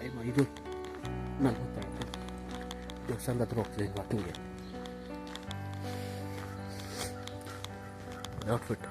Time 5:40 ದೇವಸ್ಥಾನದ ಹತ್ರ ಹೋಗ್ತಿದ್ದೀನಿ ವಾಕಿಂಗ್ಗೆ. ಔಟ್ಫಿಟ್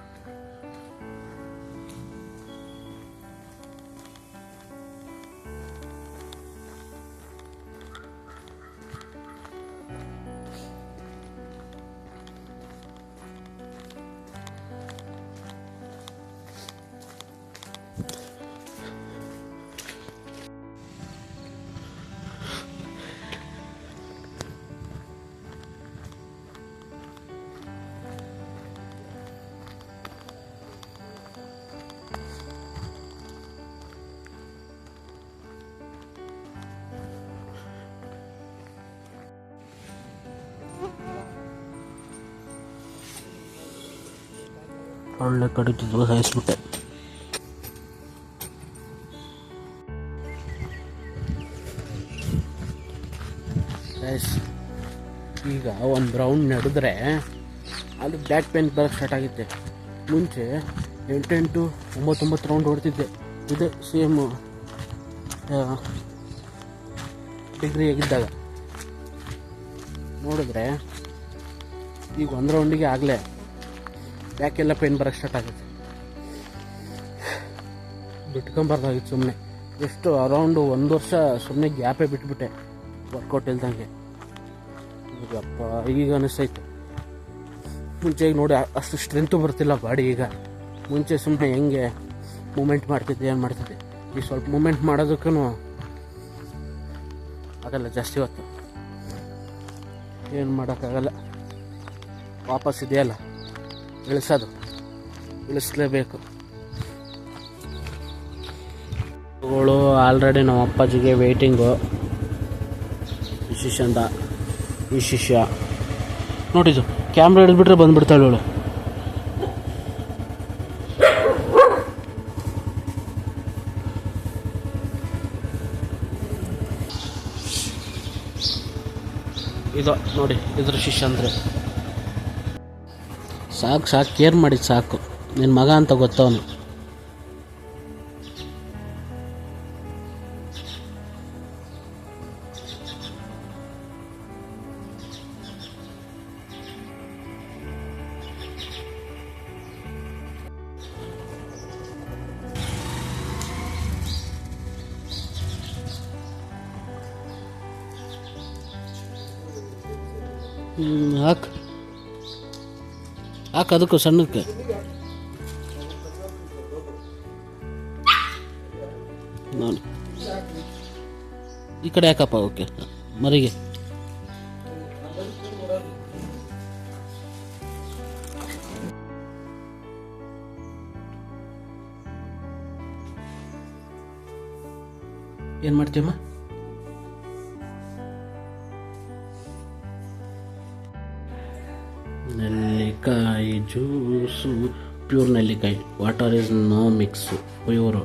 ಒಳ್ಳೆ ಕಡಿತಿದ್ರು ಸಾಯಿಸ್ಬಿಟ್ಟೆ. ಈಗ ಒಂದು ರೌಂಡ್ ನಡೆದ್ರೆ ಅದು ಬ್ಯಾಕ್ ಪೇನ್ ಬರೋಕ್ಕೆ ಸ್ಟಾರ್ಟ್ ಆಗುತ್ತೆ. ಮುಂಚೆ 8 9 ರೌಂಡ್ ಹೊಡ್ತಿದ್ದೆ. ಇದೆ ಸೇಮ್ ಡಿಗ್ರಿ ಆಗಿದ್ದಾಗ ನೋಡಿದ್ರೆ ಈಗ ಒಂದು ರೌಂಡಿಗೆ ಆಗಲೇ ಬ್ಯಾಕೆಲ್ಲ ಪೇನ್ ಬರೋಕ್ಕೆ ಸ್ಟಾರ್ಟ್ ಆಗುತ್ತೆ. ಬಿಟ್ಕೊಂಬಾರ್ದಾಗಿತ್ತು ಸುಮ್ಮನೆ. ಎಷ್ಟು ಅರೌಂಡು 1 ವರ್ಷ ಸುಮ್ಮನೆ ಗ್ಯಾಪೇ ಬಿಟ್ಬಿಟ್ಟೆ ವರ್ಕೌಟ್ ಇಲ್ದಂಗೆ. ಅಪ್ಪ ಈಗ ಅನಿಸ್ತೈತೆ. ಮುಂಚೆಗೆ ನೋಡಿ ಅಷ್ಟು ಸ್ಟ್ರೆಂತು ಬರ್ತಿಲ್ಲ ಬಾಡಿ. ಈಗ ಮುಂಚೆ ಸುಮ್ಮನೆ ಹೆಂಗೆ ಮೂಮೆಂಟ್ ಮಾಡ್ತಿದ್ದೆ, ಏನು ಮಾಡ್ತಿದ್ದೆ. ಈಗ ಸ್ವಲ್ಪ ಮೂಮೆಂಟ್ ಮಾಡೋದಕ್ಕೂ ಆಗಲ್ಲ ಜಾಸ್ತಿ ಹೊತ್ತು. ಏನು ಮಾಡೋಕ್ಕಾಗಲ್ಲ. ವಾಪಸ್ ಇದೆಯಲ್ಲ ಇಳಿಸ್ಲೇಬೇಕು. ಆಲ್ರೆಡಿ ನಮ್ಮ ಅಪ್ಪಾಜಿಗೆ ವೆಯ್ಟಿಂಗು. ಈ ಶಿಷ್ಯ ನೋಡಿದ್ದು ಕ್ಯಾಮ್ರಾ ಹಿಡಿದ್ಬಿಟ್ರೆ ಬಂದುಬಿಡ್ತಾಳೆ ಅವಳು. ಇದು ನೋಡಿ, ಇದ್ರ ಶಿಷ್ಯ ಅಂದರೆ ಸಾಕು ಕೇರ್ ಮಾಡಿದ್ದು ಸಾಕು. ನಿನ್ನ ಮಗ ಅಂತ ಗೊತ್ತವನು. ಹಾಕು ಅದಕ್ಕೂ ಸಣ್ಣಕ್ಕೆ. ನಾನು ಈ ಕಡೆ ಯಾಕಪ್ಪ? ಓಕೆ, ಮರಿಗೆ ಏನು ಮಾಡ್ತೀಯಮ್ಮ? ನೆಲ್ಲಿಕಾಯಿ ಜ್ಯೂಸು, ಪ್ಯೂರ್ ನೆಲ್ಲಿಕಾಯಿ. Water is no mix, pure.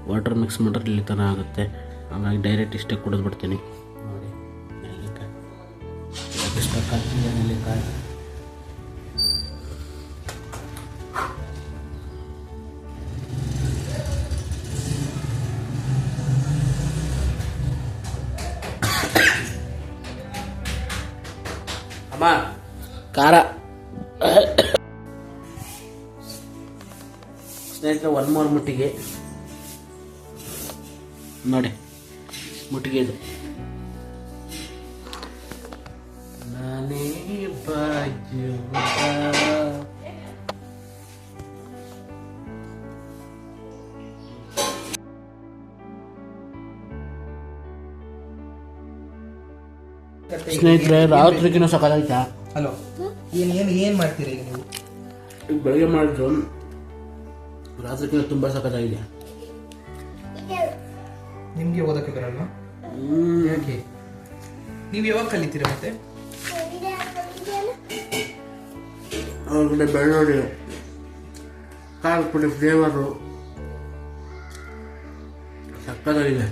Water mix ಮಾಡಿದ್ರೆ ಇಲ್ಲಿ ಥರ ಆಗುತ್ತೆ. ಹಾಗಾಗಿ ಡೈರೆಕ್ಟ್ ಇಷ್ಟೇ ಕುಡಿದ್ಬಿಡ್ತೀನಿ. ನೋಡಿ ನೆಲ್ಲಿಕಾಯಿ ಇಷ್ಟಕ್ಕಾಗ್ತಿದೆ. ನೆಲ್ಲಿಕಾಯಿ ಅಮ್ಮ ಖಾರ. ಸ್ನೇಹಿತರೆ, 1 more ಮುಟ್ಟಿಗೆ ನೋಡಿ, ಮುಟ್ಟಿಗೆ ಇದು. ನಾನೇ ಭಾಗ್ಯವಂತ. ಸ್ನೇಹಿತರೆ, ರಾತ್ರಿಗಿನ ಸಕಾಲಾಯ್ತಾ? ಹಲೋ, ಏನು ಮಾಡ್ತೀರಾ ಈಗ ನೀವು? ಈಗ ಬೆಳಗ್ಗೆ ಮಾಡಿದ್ರು, ರಾತ್ರಿಗಿನ ತುಂಬ ಸಖತ್ತಾಗಿದೆ. ನಿಮಗೆ ಓದಕ್ಕೆ ಬರಲ್ವಾ? ಯಾಕೆ? ನೀವು ಯಾವಾಗ ಕಲಿತೀರಾ ಮತ್ತೆ? ಅವ್ರ ಬೆಳ್ಳುಳ್ಳಿ, ಖಾರದ ಪುಡಿ, ಫ್ಲೇವರು ಸಖತ್ತಾಗಿದೆ.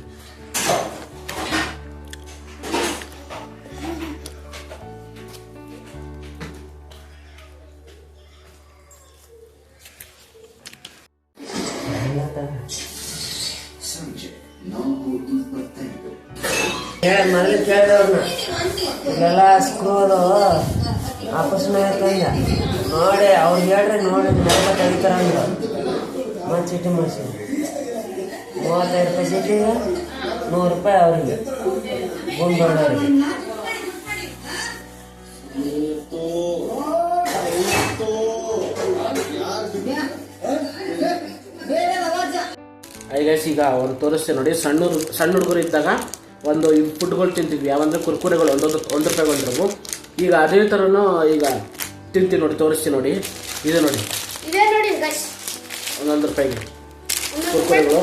ಮೊದಲು ಕೇಳಿದವ್ರನ್ನ ಇಲ್ಲೆಲ್ಲ ಸ್ಕ್ರೂ ಆಪರೇಷನ್ ಆಯ್ತಂದ ನೋಡಿ ಅವ್ರಿಗೆ ಹೇಳ್ರಿ ನೋಡಿ ನೆಲ ತೆಗಿತಾರಂದ್ರು ಮತ್ತು ಚೀಟಿ ಮಾಡಿಸಿ 35 ರೂಪಾಯಿ ಚೀಟಿಗೆ 100 ರೂಪಾಯಿ ಅವ್ರಿಗೆ ಗುಂಡೋಳವ್ರಿಗೆ. ಈಗ ಒಂದು ತೋರಿಸ್ತೇನೆ ನೋಡಿ. ಸಣ್ಣ ಹುಡುಗರು ಇದ್ದಾಗ ಒಂದು ಫುಡ್ಗಳು ತಿಂತಿದ್ವಿ, ಯಾವಂದ್ರೆ ಕುರ್ಕುರೆಗಳು 1 ರೂಪಾಯಿ ಬಂದಿರವು. ಈಗ ಅದೇ ಥರನೂ ಈಗ ತಿಂತೀವಿ ನೋಡಿ, ತೋರಿಸ್ತೀನಿ ನೋಡಿ. ಇದೆ ನೋಡಿ, 1 ರೂಪಾಯಿಗೆ ಕುರ್ಕುರೆಗಳು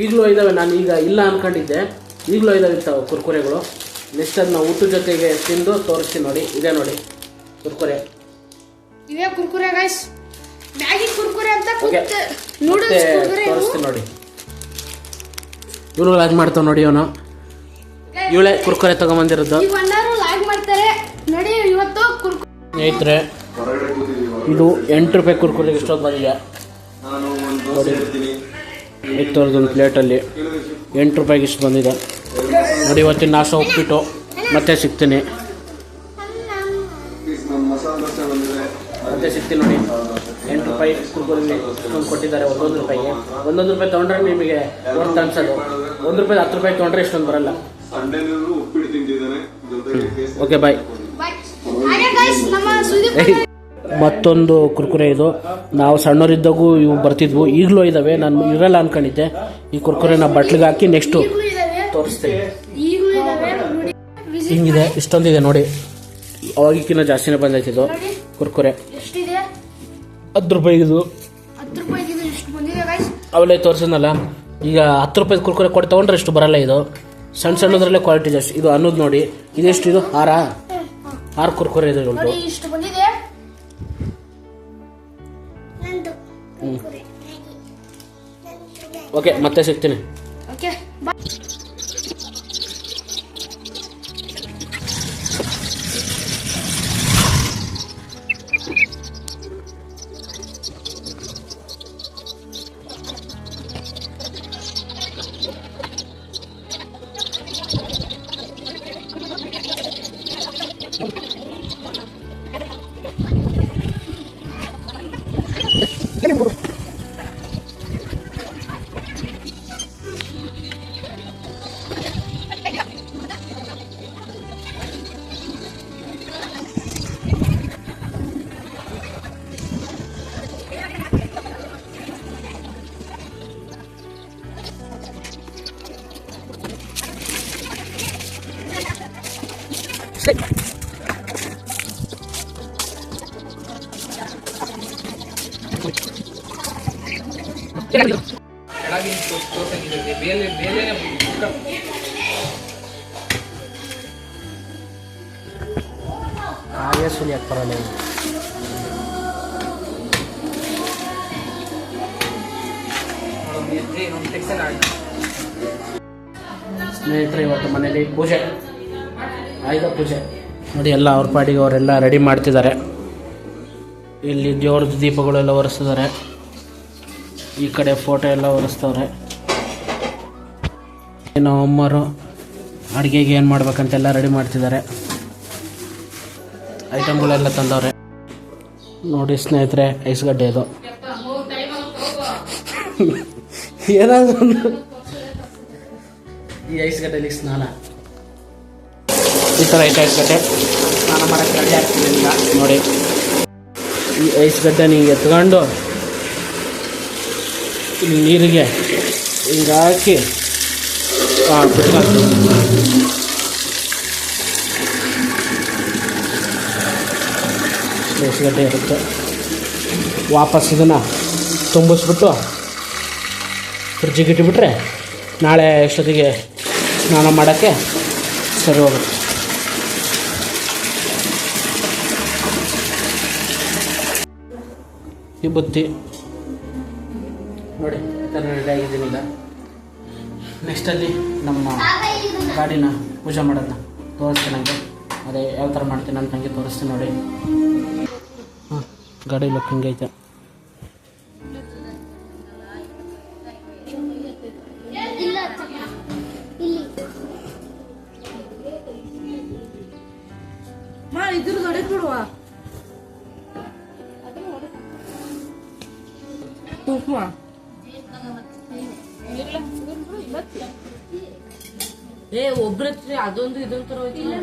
ಈಗಲೂ ಇದ್ದಾವೆ. ನಾನು ಈಗ ಇಲ್ಲ ಅಂದ್ಕೊಂಡಿದ್ದೆ, ಈಗಲೂ ಇದ್ದಾವೆ ಕುರ್ಕುರೆಗಳು. ನೆಕ್ಸ್ಟ್ ಅದು ನಾವು ಊಟದ ಜೊತೆಗೆ ತಿಂದು ತೋರಿಸ್ತೀನಿ ನೋಡಿ. ಇದೆ ನೋಡಿ ಕುರ್ಕುರೆ, ಇವೇ ಕುರ್ಕುರೆ ಗೈಸ್, ಮ್ಯಾಗಿ ಕುರ್ಕುರೆ ಅಂತ ತೋರಿಸ್ತೀನಿ ನೋಡಿ. ಇವನು ಲಾಗ್ ಮಾಡ್ತಾವ ನೋಡಿ, ಇವನು ಇವಳೆ ಕುರ್ಕುರೆ ತಗೊಂಬಂದಿರೋದು. ನೋಡಿ ಇವತ್ತು ಸ್ನೇಹಿತರೆ, ಇದು 8 ರೂಪಾಯಿ ಕುರ್ಕುರೆಗೆ ಇಷ್ಟೊಂದು ಬಂದಿದೆ ನೋಡಿ. ಒಂದು ಪ್ಲೇಟಲ್ಲಿ 8 ರೂಪಾಯಿಗೆ ಇಷ್ಟು ಬಂದಿದೆ ನೋಡಿ. ಇವತ್ತಿನ ನಾಶ ಉಪ್ಪಿಟ್ಟು ಮತ್ತೆ ಸಿಗ್ತೀನಿ ನೋಡಿ. 8 ರೂಪಾಯಿ ಕುರ್ಕುರೆ ಕೊಟ್ಟಿದ್ದಾರೆ 1 ರೂಪಾಯಿಗೆ. 1 ರೂಪಾಯಿ ತೊಗೊಂಡ್ರೆ ನಿಮಗೆ ಒಂದು ಅನ್ಸೋದು, 1 ರೂಪಾಯಿ 10 ರೂಪಾಯಿ ತೊಗೊಂಡ್ರೆ ಇಷ್ಟೊಂದು ಬರಲ್ಲ. Okay bye. ಮತ್ತೊಂದು ಕುರ್ಕುರೆ ಇದು. ನಾವು ಸಣ್ಣವರಿದ್ದಾಗೂ ಇವು ಬರ್ತಿದ್ವು, ಈಗಲೂ ಇದ್ದಾವೆ. ನಾನು ಇರಲ್ಲ ಅನ್ಕೊಂಡಿದ್ದೆ. ಈ ಕುರ್ಕುರೆನ ಬಟ್ಲಿಗೆ ಹಾಕಿ ನೆಕ್ಸ್ಟು ತೋರಿಸ್ತೇನೆ. ಹಿಂಗಿದೆ, ಇಷ್ಟೊಂದಿದೆ ನೋಡಿ. ಅವಾಗಿಕ್ಕಿಂತ ಜಾಸ್ತಿನೇ ಬಂದೈತೆ ಇದು ಕುರ್ಕುರೆ. 10 ರೂಪಾಯಿಗಿದು ಅವಲೇ ತೋರಿಸಿದ್ನಲ್ಲ. ಈಗ 10 ರೂಪಾಯಿ ಕುರ್ಕುರೆ ಕೊಟ್ಟು ತೊಗೊಂಡ್ರೆ ಇಷ್ಟು ಬರಲ್ಲ. ಇದು ಸಣ್ಣದ್ರಲ್ಲೇ ಕ್ವಾಲಿಟಿ ಜಾಸ್ತಿ. ಇದು ಅನ್ನೋದು ನೋಡಿ, ಇದೆಷ್ಟು? ಇದು 6 ಕುರ್ಕುರೆ ಇದೆ ಉಂಟು. ಓಕೆ, ಮತ್ತೆ ಸಿಗ್ತೀನಿ. ಸ್ನೇಹಿತರೆ, ಇವತ್ತು ಮನೇಲಿ ಪೂಜೆ ಆಯುಧ ಪೂಜೆ ನೋಡಿ. ಎಲ್ಲ ಅವ್ರ ಪಾಡಿಗೆ ಅವರೆಲ್ಲ ರೆಡಿ ಮಾಡ್ತಿದ್ದಾರೆ. ಇಲ್ಲಿ ದೇವ್ರದ್ದು ದೀಪಗಳೆಲ್ಲ ಒರೆಸ್ತಿದ್ದಾರೆ. ಈ ಕಡೆ ಫೋಟೋ ಎಲ್ಲ ಒರೆಸ್ತವ್ರೆ. ನಮ್ಮ ಅಮ್ಮರು ಅಡುಗೆಗೆ ಏನು ಮಾಡ್ಬೇಕಂತೆಲ್ಲ ರೆಡಿ ಮಾಡ್ತಿದ್ದಾರೆ. ಐಟಮ್ಗಳೆಲ್ಲ ತಂದವ್ರೆ ನೋಡಿ. ಸ್ನೇಹಿತರೆ, ಐಸ್ಗಡ್ಡೆ ಇದು ಏನಾದ್ರು ಈ ಐಸ್ಗಡ್ಡೆಲಿ ಸ್ನಾನ, ಈ ಥರ ಐಸ್ಗಡ್ಡೆ ಸ್ನಾನ ಮಾಡೋಕ್ಕೆ ರೆಡಿ ಆಗ್ತಿದೆ ಈಗ ನೋಡಿ. ಈ ಐಸ್ಗಡ್ಡೆ ನೀವು ಎತ್ಕೊಂಡು ಇಲ್ಲಿ ನೀರಿಗೆ ಹಿಂಗೆ ಹಾಕಿ ಬಿಟ್ಕೊಂಡು ಐಸ್ಗಡ್ಡೆ ಇರುತ್ತೆ. ವಾಪಸ್ ಇದನ್ನು ತುಂಬಿಸ್ಬಿಟ್ಟು ಫ್ರಿಜ್ಜಿಗೆ ಇಟ್ಬಿಟ್ರೆ ನಾಳೆ ಎಷ್ಟೊತ್ತಿಗೆ ಸ್ನಾನ ಮಾಡೋಕ್ಕೆ ಸರಿ ಹೋಗುತ್ತೆ. ಈ ಬುತ್ತಿ ನೋಡಿ, ಈ ಥರ ರೆಡಿ ಆಗಿದ್ದೀನಿ ಈಗ. ನೆಕ್ಸ್ಟಲ್ಲಿ ನಮ್ಮ ಗಾಡಿನ ಪೂಜೆ ಮಾಡೋದನ್ನ ತೋರಿಸ್ತೀನಿ ನನಗೆ. ಅದೇ ಯಾವ ಥರ ಮಾಡ್ತೀನಿ ಅಂತ ನನಗೆ ತೋರಿಸ್ತೀನಿ ನೋಡಿ. ಹಾಂ, ಗಾಡಿ ಲುಕ್ ಹಿಂಗೈತೆ. ಏ ಒಬ್ರ ಅದೊಂದು ಇದೊಂದು ತರ ಹೋಯ್ತಿಲ್ಲ.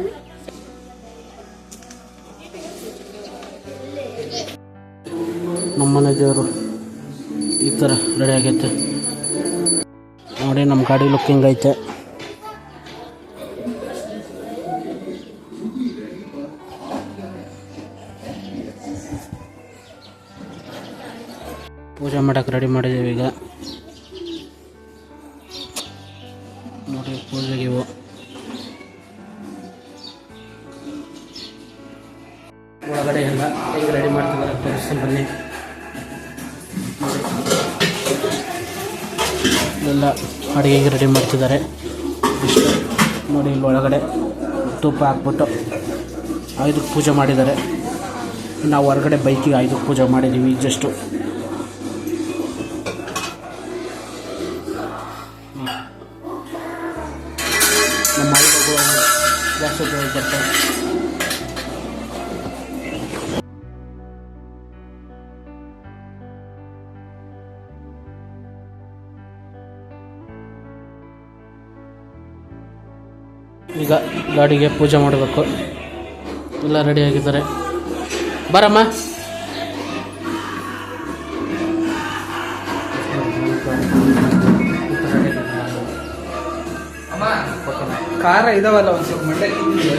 ನಮ್ಮನೆ ದೇವರು ಈ ಥರ ರೆಡಿ ಆಗೈತೆ ನೋಡಿ. ನಮ್ಮ ಗಾಡಿ ಲುಕ್ಕಿಂಗ್ ಐತೆ. ಪೂಜೆ ಮಾಡೋಕೆ ರೆಡಿ ಮಾಡಿದ್ದೀವಿ ಈಗ ನೋಡಿ. ಪೂಜೆಗೆ ಇವು ಒಳಗಡೆ ಎಲ್ಲ ಹೇಗೆ ರೆಡಿ ಮಾಡ್ತಿದ್ದಾರೆ ತೋರಿಸ್ತೀನಿ ಬನ್ನಿ. ಎಲ್ಲ ಅಡುಗೆಗೆ ರೆಡಿ ಮಾಡ್ತಿದ್ದಾರೆ ಇಷ್ಟು ನೋಡಿ. ಇಲ್ಲಿ ಒಳಗಡೆ ತುಪ್ಪ ಹಾಕ್ಬಿಟ್ಟು ಆಯುಧಕ್ಕೆ ಪೂಜೆ ಮಾಡಿದ್ದಾರೆ. ನಾವು ಹೊರಗಡೆ ಬೈಕಿಗೆ ಆಯುಧಕ್ಕೆ ಪೂಜೆ ಮಾಡಿದ್ದೀವಿ ಜಸ್ಟು. ನಮ್ಮ ಆಯುಧಗಳು ಜಾಸ್ತಿ ಉಪಯೋಗಿಸ್ತಾರೆ. ಈಗ ಗಾಡಿಗೆ ಪೂಜೆ ಮಾಡಬೇಕು. ಎಲ್ಲ ರೆಡಿ ಆಗಿದ್ದಾರೆ. ಬರಮ್ಮ. ಅಮ್ಮ ಖಾರ ಇದಾವಲ್ಲ ಒಂದು ಸ್ವಲ್ಪ ಮಂಡೆ ತಿಂದಿದೆ.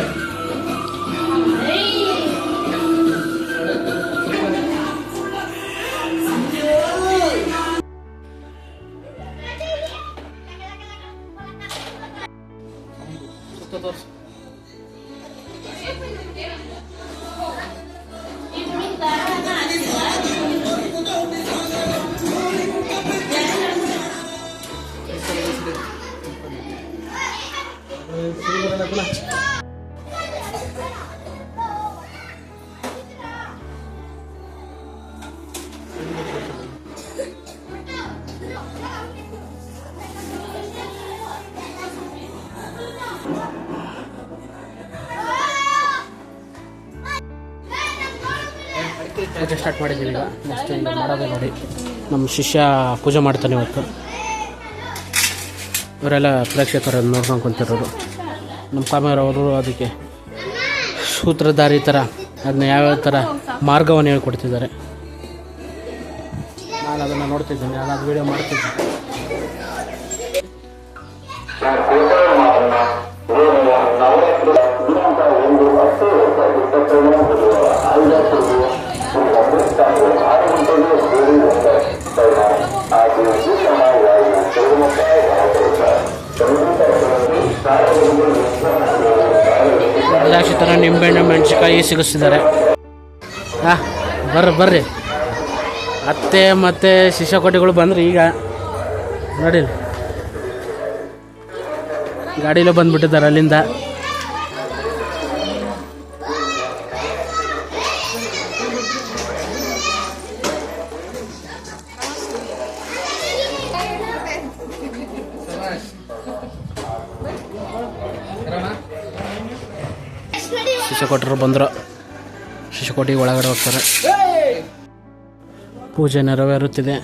ಪೂಜೆ ಸ್ಟಾರ್ಟ್ ಮಾಡಿದ್ದೀವಿ ಈಗ. ನೆಕ್ಸ್ಟ್ ಈಗ ಮಾಡೋದೇ ನೋಡಿ. ನಮ್ಮ ಶಿಷ್ಯ ಪೂಜೆ ಮಾಡ್ತಾನೆ ಇವತ್ತು. ಇವರೆಲ್ಲ ಪ್ರೇಕ್ಷಕರು ನೋಡ್ಕೊಂಡು ಕುಂತಿರೋರು. ನಮ್ಮ ಕಾಮೇರವರು ಅದಕ್ಕೆ ಸೂತ್ರಧಾರಿ ಥರ ಅದನ್ನ ಯಾವ್ಯಾವ ಥರ ಮಾರ್ಗವನ್ನು ಹೇಳ್ಕೊಡ್ತಿದ್ದಾರೆ. ನಾನು ಅದನ್ನು ನೋಡ್ತಿದ್ದೀನಿ, ನಾನು ಅದು ವೀಡಿಯೋ ಮಾಡ್ತಿದ್ದೀನಿ. ದ್ರಾಕ್ಷಿ ಥರ ನಿಂಬೆಹಣ್ಣು ಮೆಣಸಿಕಾಯಿ ಸಿಗಿಸ್ತಿದ್ದಾರೆ. ಹಾಂ ಬರ್ರಿ. ಅತ್ತೆ ಮತ್ತು ಶಿಷ್ಯಕೋಟಿಗಳು ಬಂದ್ರೆ ಈಗ ನೋಡಿ ಗಾಡಿಲೇ ಬಂದ್ಬಿಟ್ಟಿದ್ದಾರೆ ಅಲ್ಲಿಂದ. ಶಿಷ್ಯಕೋಟರು ಬಂದರು. ಶಿಷ್ಯಕೋಟಿಗೆ ಒಳಗಡೆ ಹೋಗ್ತಾರೆ. ಪೂಜೆ ನೆರವೇರುತ್ತಿದೆ.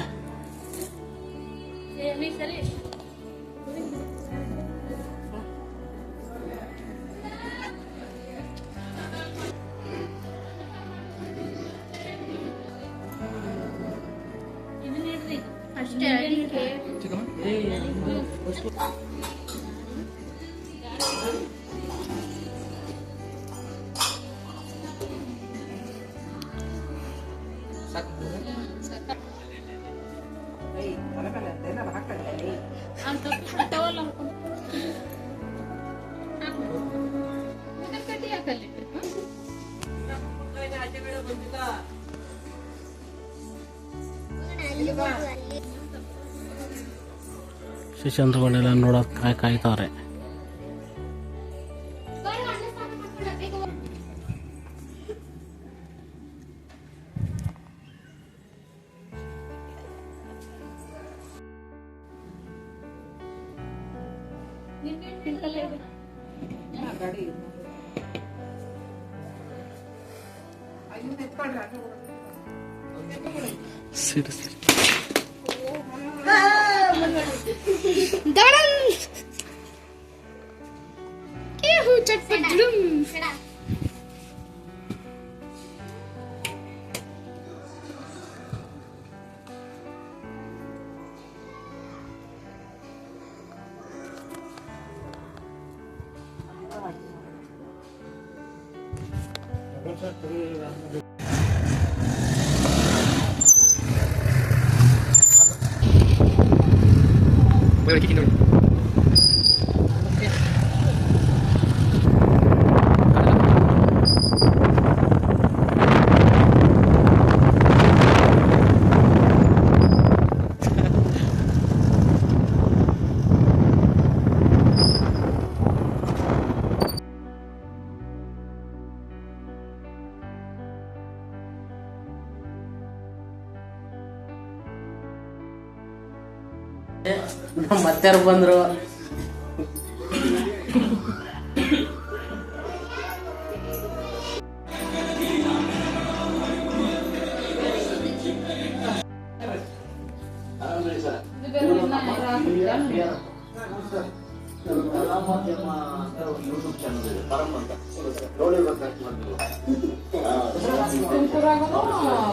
ಶಿಷ್ಯಂದ್ರುಗಳೆಲ್ಲ ನೋಡೋಕೆ ಕಾಯ್ತವ್ರೆ. ಸರಿ ಸರಿ दड़न के हूँ चटपट जुलूम Voy a ver aquí, ಮತ್ತೆ ಯಾರು ಬಂದ್ರು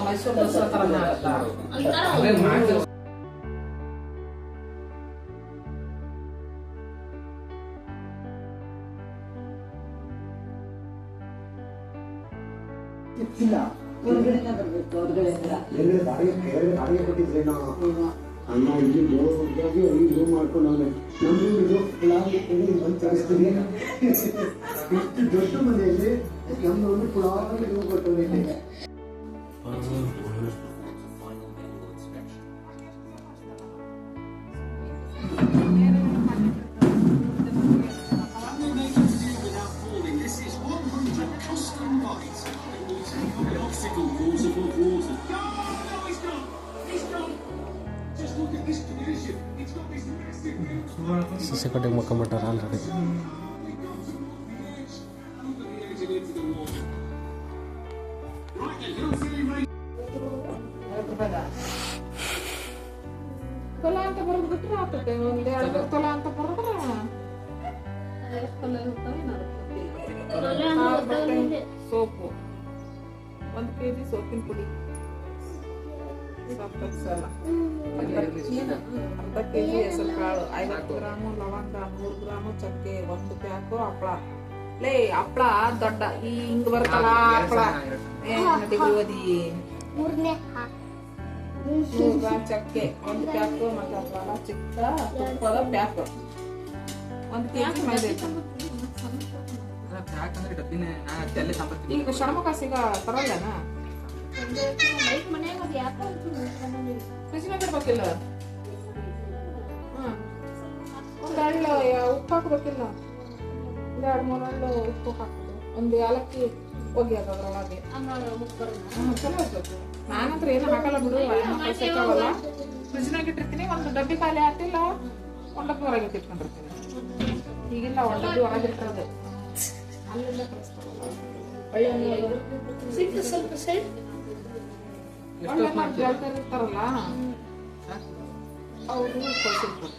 ಮೈಸೂರು ದಸರಾ ತರ ಇಲ್ಲ ಹೊರಗಡೆನೇ ಬರಬೇಕು ಹೊರಗಡೆಯಿಂದ ಬಾಡಿಗೆ ಕೊಟ್ಟಿದ್ರೇನೋ ಅಣ್ಣ ಇಲ್ಲಿ ಹೋಗಿ ಇದು ಮಾಡ್ಕೊಂಡು ನಮ್ಮದು ಬಂದು ತರಿಸ್ತೀನಿ ಎಷ್ಟು ದೊಡ್ಡ ಮನೆಯಲ್ಲಿ ನಮ್ಮದು ಪುಳಾಗಿ ಇದು ಕೊಟ್ಟು ಸಸಿ ಕಟ್ಟಿಗೆ ಮಕ್ಕೊಂಬಿಟ್ಟಾರ ಆಲ್ರೆಡಿ ತೊಲ ಅಂತ ಬರೋದು ಬಿಟ್ಟರೆ ಆಗ್ತದೆ ಒಂದು 2 ತೊಲ ಅಂತ ಬರೋದ್ರೆ ಸೋಪು 1 kg ಸೋಪಿನ ಪುಡಿ ಸಲ ಅರ್ಧ kg ಹೆಸರು ಕಾಳು 50 ಗ್ರಾಮ್ ಲವಂಗ 100 ಗ್ರಾಮ್ ಚಕ್ಕೆ 1 ಪ್ಯಾಕು ಹಪ್ಪಳ ಲೇ ಹಪ್ಪಳ ದೊಡ್ಡ ಈ ಹಿಂಗ್ ಬರ್ತಲ್ಲ ಹಪ್ಪಳ ಓದಿ 100 ಗ್ರಾಮ್ ಚಕ್ಕೆ 1 ಪ್ಯಾಕು ಮತ್ತೆ ಹಪ್ಪಳ ಚಿಕ್ಕ ತುಪ್ಪದ ಪ್ಯಾಕು 1 kg ಮೈದಾ ಯಾಕಂದ್ರೆ ಡಬ್ಬಿನೇ ಅಲ್ಲೇ ಸಾಂಬಾರ್ತೀನಿ ಈಗ ಷಣ್ಮುಖ ಸಿಗ ತರಲ್ಲನಾ ಫ್ರಿಜ್ನಾಗ ಇರ್ಬೇಕಿಲ್ಲ ಒಂದು ಹಳ್ಳು ಉಪ್ಪು ಹಾಕ್ಬೇಕಿಲ್ಲ 2-3 ಹಳ್ಳು ಉಪ್ಪು ಹಾಕೋದು 1 ಏಲಕ್ಕಿ ಒಗ್ಯೋದು ಅದ್ರೊಳಗೆ ಚಲೋ ಇರ್ತದೆ ನಾನಂತ್ರ ಏನು ಹಾಕಲ್ಲ ಬಿಡು ಹಾಕಲ್ಲ ಫ್ರಿಜ್ನಾಗ ಇಟ್ಟಿರ್ತೀನಿ ಒಂದು ಡಬ್ಬಿ ಖಾಲಿ ಆಗ್ತಿಲ್ಲ 1 ಡಬ್ಬಿ ಹೊರಗೆ ಇಟ್ಕೊಂಡಿರ್ತೀನಿ ಈಗಿಲ್ಲ 1 ಡಬ್ಬಿ ಹೊರಗಿರ್ತದೆ ಅಲ್ಲೆಲ್ಲ ಸ್ವಲ್ಪ ಸೈಡ್ ಇರ್ತಾರಲ್ಲ ಅವರು ಕಳ್ಸಿರ್ತಾರೆ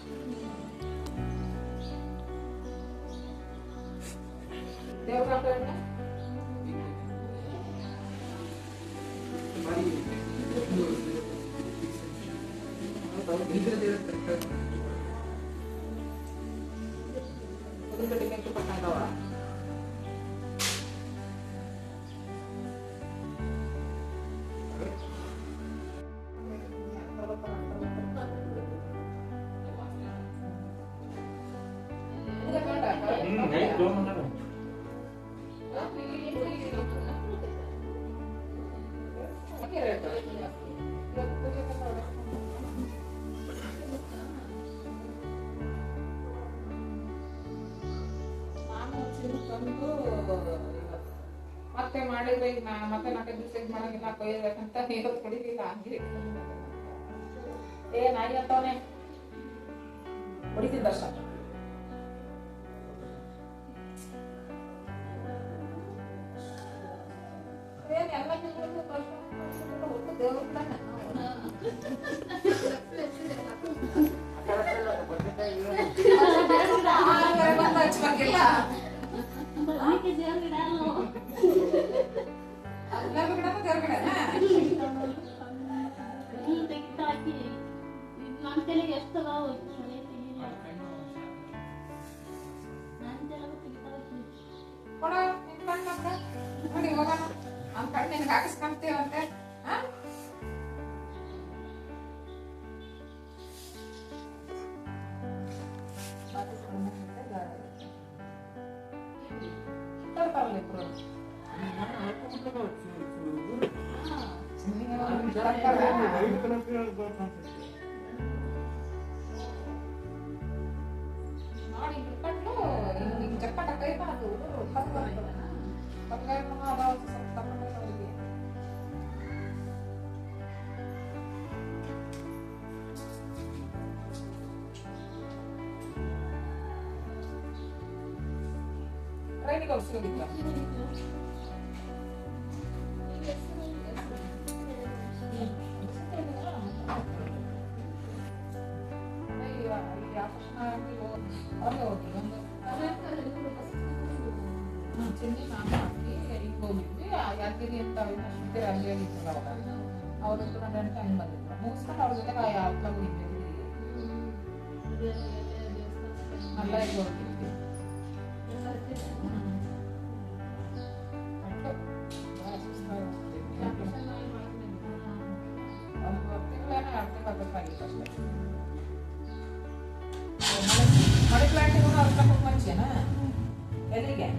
ಮತ್ತೆ ಮಾಡಿದ್ರೆ ಈಗ ಮತ್ತೆ 4 ದಿವಸ ಮಾಡಂಗಿಲ್ಲ ಕೊಯ್ಯಬೇಕಂತ ಇವತ್ತು ಹೊಡಿಲಿಲ್ಲ ಹಂಗೆ ಏ ನಾಯಿ ಅಂತವನೇ ಹೊಡಿತಿದ್ದಷ್ಟ ಏನ್ ಎಲ್ಲ ಕೊಡ ನಿನ್ ಕಣ್ಣು ನಮ್ಗೆ. ನೋಡಿ ಹೋಗೋಣ ಅವ್ನ ಕಣ್ಣು ನಿನ್ಗೆ ಹಾಕಿಸ್ಕೊಂತೀವಂತೆ. ನೋಡಿ ಹಿಡ್ಕೊಂಡು ಹಿಂಗ್ ಚಪ್ಪಟ ಕೈ ಮಾಡೋದು ಟ್ರೈನಿಗೆ ಹೋಗಿ ಸಿಗೋದಿಲ್ಲ. ಚೆನ್ನಿ ನಾನು ಹಾಕಿ ಈಗ ಹೋಗಿದ್ವಿ ಯಾದಗಿರಿ ಅಂತ ಶಿಲ್ಪಿ ಅಲ್ಲಿ ಆಗಿತ್ತಲ್ಲ ಅವಾಗ ಅವ್ರ ಗಂಟೆ ಹಂಗೆ ಬಂದಿದ್ರು ಮುಗಿಸ್ಕೊಂಡು ಅವ್ರ ಜೊತೆಗೆ ಯಾವ್ದು ಹೋಗಿದ್ವಿ ಅಲ್ಲ ಈಗ ಹೋಗಿದ್ವಿ. ಮಳೆ ಪ್ಲಾಂಟಿಗೂ ಅವ್ರ ಮುಂಚೆನಾ ಎಲ್ಲಿಗೆ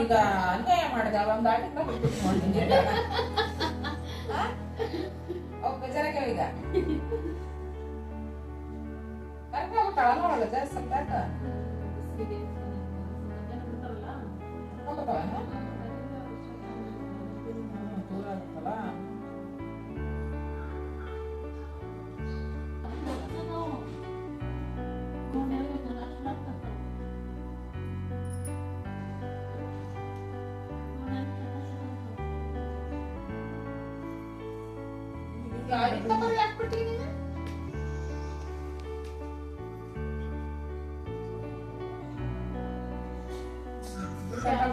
ಈಗ ಅನ್ಯಾಯ ಮಾಡಿದೆ ಒಂದು ಆಟಿಂದ ಬೇಜಾರಾಗ್ಯಾವ ಈಗ ಕರೆಕ್ಟ್ ಆಗ್ಬಿಟ್ಟಾಳ ನೋಡಲ್ಲ ಜಾಸ್ತಿ ಸ್ವಲ್ಪ ದೂರ ಆಗುತ್ತಲ್ಲ. ಯಾರಿಂದ ಬರೀ ಹಾಕ್ಬಿಟ್ಟಿದ್ದೀನಿ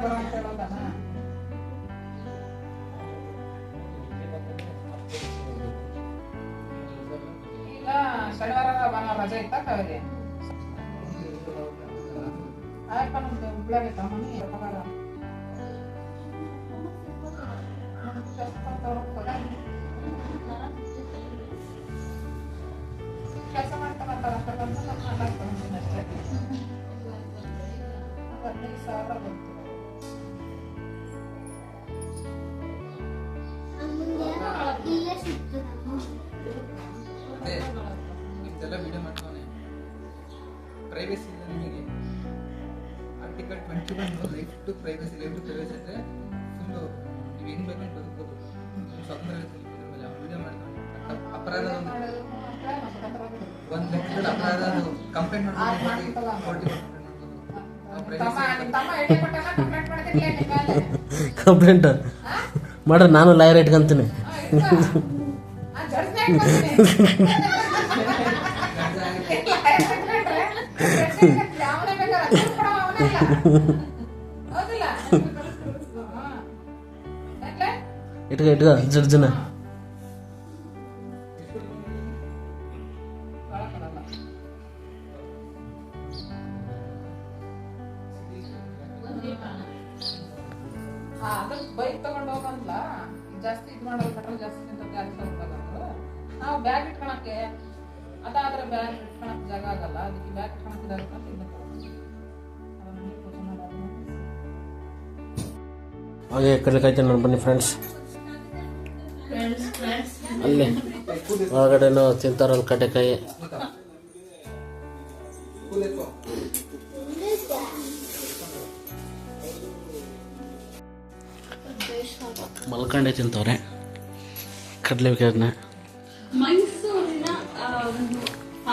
ಬರೋ ಅಂತ ಹೇಳೋದನ. ಈಗ ಶನಿವಾರ ಭಾನುವಾರ ರಜೆ ಇತ್ತ ಕಾವೇರಿ ಆಯಪ್ಪ ನಮ್ದು ಹುಬ್ಳ್ಯಾಗೈತ ಮನೆ ಪಗಾರ ಕೆಲಸ ಮಾಡ್ತಾರಂತ ಅಷ್ಟೇ 15,000 ಬಂತು. ಇದೆಲ್ಲ ವಿಡಿಯೋ ಮಾಡ್ತಾನೆ ಪ್ರೈವೇಸಿ ಇಲ್ಲ ನಿಮಗೆ. ಆರ್ಟಿಕಲ್ 21 ಲೈಫ್ ಟು ಪ್ರೈವೇಸಿ ಅಂದ್ರೆ ಫುಲ್ಲು ನೀವು ಹೆಂಗ್ ಬೇಕಂತ ಬದುಕೋದು ಸ್ವಾತಂತ್ರ್ಯ ವಿಡಿಯೋ ಮಾಡ್ತಾನೆ. ಅಪರಾಧ 1 ಲಕ್ಷದ ಅಪರಾಧ ಕಂಪ್ಲೇಂಟ್ ಕಂಪ್ಲೇಂಟ್ ಮಾಡ್ರೆ ನಾನು ಲಾಯರ್ ಇಟ್ಕೊಂತೀನಿ. ಇಟ್ಕ ಜಡ್ಜನ ಬೈಕ್ ತಗೊಂಡು ಹೋಗಂದ್ಲ ಜಾಸ್ತಿ ಇದು ಮಾಡೋದು ಪೆಟ್ರೋಲ್ ಜಾಸ್ತಿ ಗಾಡಿ ತಗೊಂಡೋಗಂದ್ರು ನಾವು ಬ್ಯಾಗ್ ಇಟ್ಕೊಳಕ್ಕೆ ಅದಾದ್ರೆ ಬ್ಯಾಗ್ ಇಟ್ಕೊಳಕ್ ಜಾಗ ಆಗಲ್ಲ ಅದಕ್ಕೆ ಬ್ಯಾಗ್ ಇಟ್ಕೊಳಕ್ ಹಾಗೆ ಕಡಲೆಕಾಯ್ತು ನಾನು ಬನ್ನಿ ಫ್ರೆಂಡ್ಸ್. ಅಲ್ಲಿ ಒಳಗಡೆನೂ ತಿಂತಾರಲ್ಲ ಕಡಲೆಕಾಯಿ. ಮಲ್ಕೊಂಡೆ ತಿಂತವ್ರೆ ಕಡಲೆಕಾಯನ್ನ. ಮೈಸೂರಿನ ಒಂದು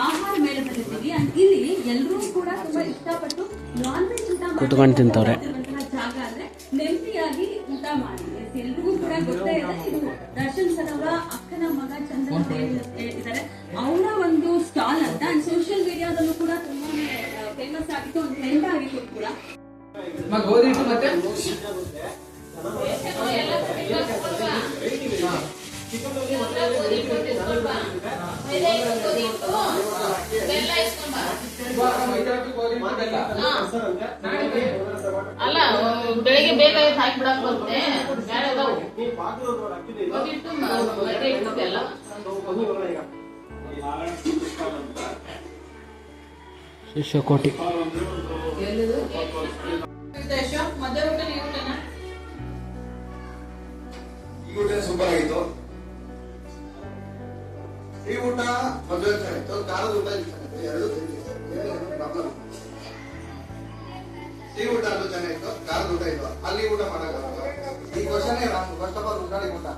ಆಹಾರ ಮೇಳ ಬಂದಿದ್ದೀವಿ. ಇಲ್ಲಿ ಎಲ್ಲರೂ ಕೂಡ ತುಂಬಾ ಇಷ್ಟಪಟ್ಟು ನಾನ್ ವೆಜ್ ಊಟ ಕೂತ್ಕೊಂಡು ತಿಂತವ್ರೆ. ಜಾಗ ಅಂದ್ರೆ ನೆಮ್ಮದಿಯಾಗಿ ಊಟ ಮಾಡಿ. ಎಲ್ರಿಗೂ ಕೂಡ ಗೊತ್ತೇ ಇದೆ, ಇದು ದರ್ಶನ್ ಸರ್ ಅವರ ಅಕ್ಕನ ಮಗ ಚಂದನ್ ಇದ್ದಾರೆ, ಅವರ ಒಂದು ಸ್ಟಾಲ್ ಅಂತ. ಸೋಷಿಯಲ್ ಮೀಡಿಯಾದಲ್ಲೂ ಕೂಡ ತುಂಬಾ ಫೇಮಸ್ ಆಗಿದೆ. ಅದಕ್ಕೆ ಒಂದು ಟ್ರೆಂಡ್ ಆಗಿತ್ತು ಕೂಡ. ಗೋಧಿ ಹಿಟ್ಟು ಮತ್ತೆ ಅಲ್ಲ ಬೆಳಿಗ್ಗೆ ಬೇಗ ಹಾಕ್ಬಿಡಕ್ ಬರುತ್ತೆ. ಶಿಷ್ಯಕೋಟಿ ಈ ಊಟ ಸೂಪರ್ ಆಗಿತ್ತು. ಈ ಊಟ ಮದುವೆ ಚೆನ್ನಾಗಿತ್ತು, ಖಾರದ ಊಟ ಚೆನ್ನಾಗಿತ್ತು, ಎರಡು ಪ್ರಾಬ್ಲಮ್. ಈ ಊಟ ಅದು ಚೆನ್ನಾಗಿತ್ತು, ಖಾರದ ಊಟ ಇತ್ತು. ಅಲ್ಲಿ ಊಟ ಮಾಡಕ್ಕಾಗಲ್ಲ. ಈ ಕ್ವಶನ್ ಫಸ್ಟ್ ಆಫ್ ಆಲ್ ಊಟ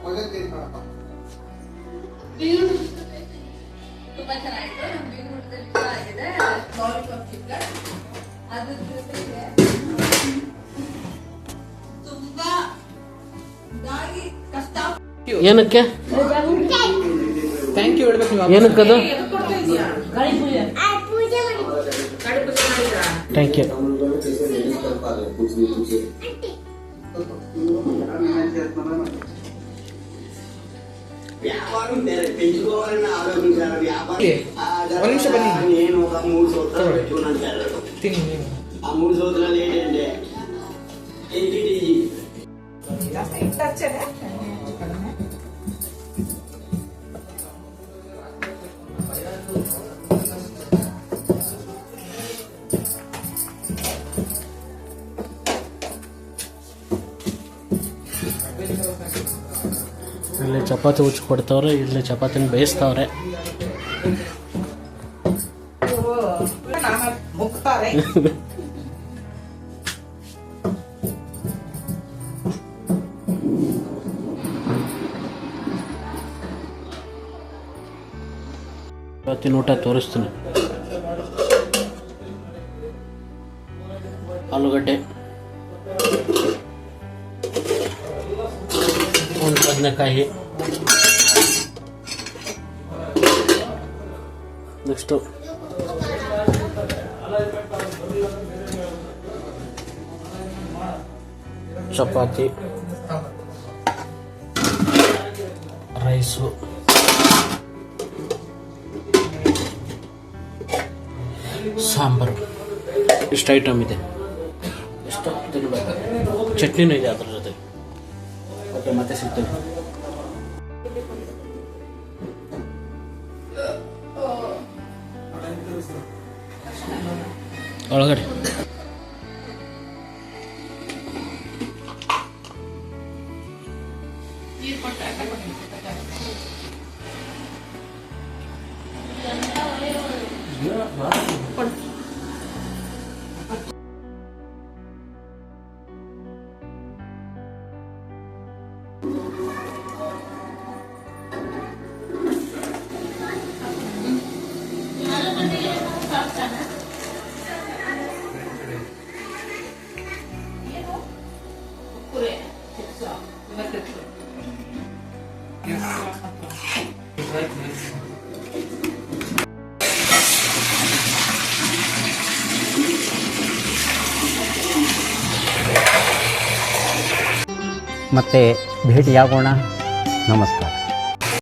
ಕ್ವಶನ್ ಚೇಂಜ್ ಮಾಡಪ್ಪ. ತುಂಬಾ ಚೆನ್ನಾಗಿತ್ತು. ನಮ್ಮ ಬೀಗರೂಟದಲ್ಲಿ ಕೂಡ ಆಗಿದೆ ಲಾಲಿಪಾಪ್ ಚಿಕನ್. ಅದ್ರ ಜೊತೆಗೆ ತುಂಬಾ ಇದಾಗಿ ಕಷ್ಟ. ಏನಕ್ಕೆ ಥ್ಯಾಂಕ್ ಯು ಹೇಳ್ಬೇಕು ನೀವು. ಏನಕ್ಕದು ಥ್ಯಾಂಕ್ ಯು. వ్యాపారం పెంచుకోవాలన్న ఆలోచించారు. వ్యాపారం ఒక నిమిషం బన్నీ. నేను ఒక 3 సంవత్సరాలు పెట్టుకున్నాను సార్. ತಿನ್ನಿ ನೀವು. ఆ 3 సంవత్సరాలు ఏంటంటే ఎన్టీటీజీ ಇಲ್ಲಿ ಚಪಾತಿ ಉಚ್ಚಿ ಕೊಡ್ತಾವ್ರೆ, ಇಲ್ಲಿ ಚಪಾತಿನ ಬೇಯಿಸ್ತಾವ್ರೆ. ಮುಗ್ತಾರೆ. ಇವತ್ತಿನ ಊಟ ತೋರಿಸ್ತೀನಿ. ಆಲೂಗಡ್ಡೆ, ಒಂದು ಬದನೆಕಾಯಿ, ನೆಕ್ಸ್ಟು ಚಪಾತಿ, ರೈಸು, ಸಾಂಬಾರು. ಇಷ್ಟು ಐಟಮ್ ಇದೆ. ಎಷ್ಟು ತಿನ್ಬೇಕು. ಚಟ್ನಿನೂ ಇದೆ ಅದ್ರ ಜೊತೆ. ಓಕೆ, ಮತ್ತೆ ಸಿಗ್ತೇನೆ ಒಳಗಡೆ. ಮತ್ತೆ ಭೇಟಿಯಾಗೋಣ. ನಮಸ್ಕಾರ.